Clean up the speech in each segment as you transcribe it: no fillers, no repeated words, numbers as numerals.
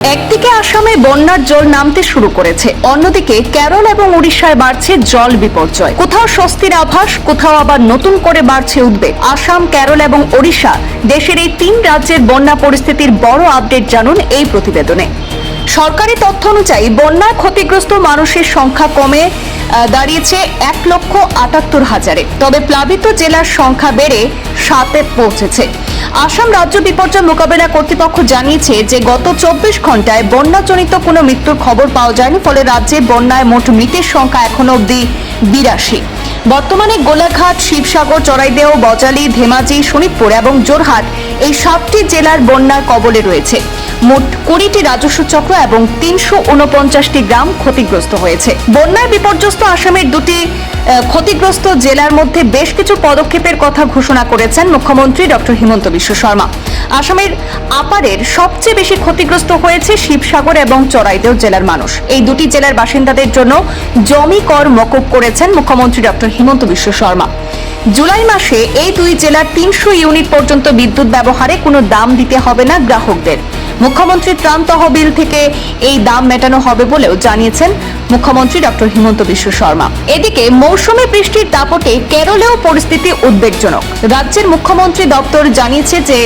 একদিকে আসামে বন্যার জল নামতে শুরু করেছে, অন্যদিকে কেরল এবং উড়িষ্যায় বাড়ছে জল বিপর্যয়। কোথাও স্বস্তির আভাস, কোথাও আবার নতুন করে বাড়ছে উদ্বেগ। আসাম, কেরল এবং ওড়িশা, দেশের এই তিন রাজ্যের বন্যা পরিস্থিতির বড় আপডেট জানুন এই প্রতিবেদনে। সরকারি তথ্য অনুযায়ী বন্যায় ক্ষতিগ্রস্ত মানুষের সংখ্যা কমে দাঁড়িয়েছে 1,78,000-এ। তবে প্লাবিত জেলার সংখ্যা বেড়ে 7-এ পৌঁছেছে। আসাম রাজ্য বিপর্যয় মোকাবেলা কর্তৃপক্ষ জানিয়েছে যে গত 24 ঘন্টায় বন্যাজনিত কোনো মৃত্যুর খবর পাওয়া যায়নি। ফলে রাজ্যে বন্যায় মোট মৃতের সংখ্যা এখনো অবধি 82। বর্তমানে গোলাঘাট, শিবসাগর, চড়াইদেও, বজালী, ধেমাজি, শোনিতপুর এবং জোরহাট এই 7টি জেলার বন্যার কবলে রয়েছে। মোট 20টি রাজস্ব চক্র এবং 349টি গ্রাম ক্ষতিগ্রস্ত হয়েছে। বন্যায় বিপর্যস্ত আসামের দুটি ক্ষতিগ্রস্ত জেলার মধ্যে বেশ কিছু পদক্ষেপের কথা ঘোষণা করেছেন মুখ্যমন্ত্রী ডক্টর হিমন্ত বিশ্ব শর্মা। আসামের আপারের সবচেয়ে বেশি ক্ষতিগ্রস্ত হয়েছে শিবসাগর এবং চড়াইদেও জেলার মানুষ। এই দুটি জেলার বাসিন্দাদের জন্য জমি কর মকুব করেছেন মুখ্যমন্ত্রী ডক্টর হিমন্ত বিশ্ব শর্মা। জুলাই মাসে এই দুই জেলার 300 ইউনিট পর্যন্ত বিদ্যুৎ ব্যবহারে কোনো দাম দিতে হবে না গ্রাহকদের। মুখ্যমন্ত্রী ত্রাণ তহবিল থেকে এই দাম মেটানো হবে বলেও জানিয়েছেন মুখ্যমন্ত্রী ডক্টর হিমন্ত বিশ্ব শর্মা। এদিকে মৌসুমী বৃষ্টির দাপটে কেরলেও পরিস্থিতি উদ্বেগজনক। রাজ্যের মুখ্যমন্ত্রী দপ্তর জানিয়েছে যে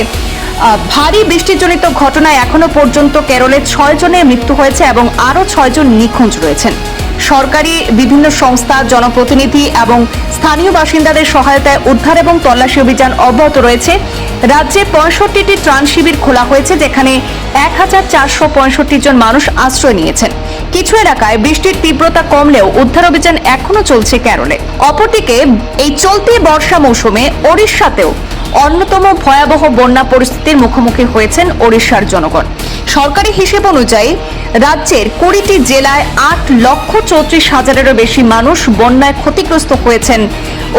ভারী বৃষ্টিজনিত ঘটনায় এখনো পর্যন্ত কেরলে 6 জনের মৃত্যু হয়েছে এবং আরও 6 জন নিখোঁজ রয়েছেন। সরকারি বিভিন্ন সংস্থা, জনপ্রতিনিধি এবং স্থানীয় বাসিন্দাদের সহায়তায় উদ্ধার এবং তল্লাশি অভিযান অব্যাহত রয়েছে। রাজ্যে 65টি ত্রাণ শিবির খোলা হয়েছে, যেখানে 1465 জন মানুষ আশ্রয় নিয়েছেন। কিছু এলাকায় বৃষ্টির তীব্রতা কমলেও উদ্ধার অভিযান এখনো চলছে কেরলে। অপরদিকে এই চলতি বর্ষা মৌসুমে ওড়িশাতেও অন্যতম ভয়াবহ বন্যা পরিস্থিতির মুখোমুখি হয়েছেন ওড়িশার জনগণ। সরকারি হিসেব অনুযায়ী রাজ্যের 20টি জেলায় 8,34,000-এরও বেশি মানুষ বন্যায় ক্ষতিগ্রস্ত হয়েছেন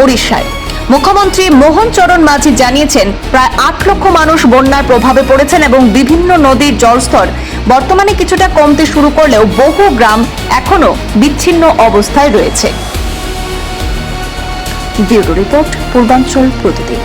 ওড়িশায়। মুখ্যমন্ত্রী মোহন চরণ মাঝি জানিয়েছেন প্রায় 8 লক্ষ মানুষ বন্যার প্রভাবে পড়েছেন এবং বিভিন্ন নদীর জলস্তর বর্তমানে কিছুটা কমতে শুরু করলেও বহু গ্রাম এখনো বিচ্ছিন্ন অবস্থায় রয়েছে। ব্যুরো রিপোর্ট, পূর্বাঞ্চল প্রতিদিন।